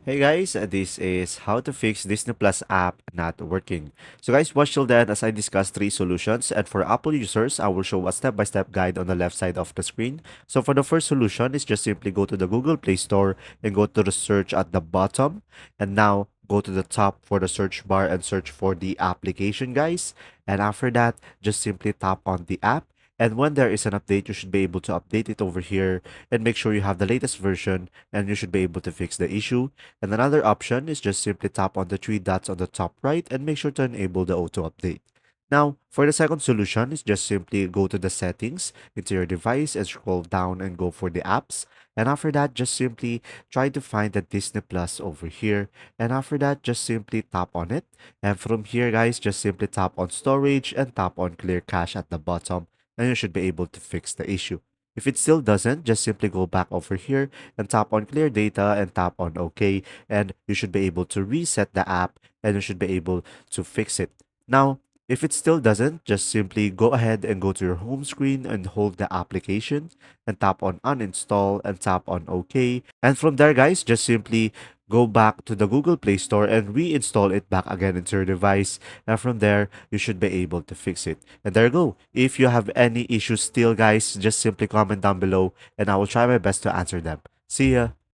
Hey guys, this is how to fix Disney Plus app not working. So guys, watch till then as I discuss three solutions, and for Apple users, I will show a step-by-step guide on the left side of the screen. So for the first solution is just simply go to the Google Play Store and go to the search at the bottom, and now go to the top for the search bar and search for the application, guys. And after that, just simply tap on the app. And when there is an update, you should be able to update it over here and make sure you have the latest version, and you should be able to fix the issue. And another option is just simply tap on the three dots on the top right and make sure to enable the auto update. Now, for the second solution is just simply go to the settings into your device and scroll down and go for the apps. And after that, just simply try to find the Disney Plus over here. And after that, just simply tap on it. And from here, guys, just simply tap on storage and tap on clear cache at the bottom. And you should be able to fix the issue. If it still doesn't, just simply go back over here and tap on clear data and tap on OK, and you should be able to reset the app and you should be able to fix it. Now, if it still doesn't, just simply go ahead and go to your home screen and hold the application and tap on uninstall and tap on OK. And from there, guys, just simply go back to the Google Play Store and reinstall it back again into your device. And from there, you should be able to fix it. And there you go. If you have any issues still, guys, just simply comment down below and I will try my best to answer them. See ya.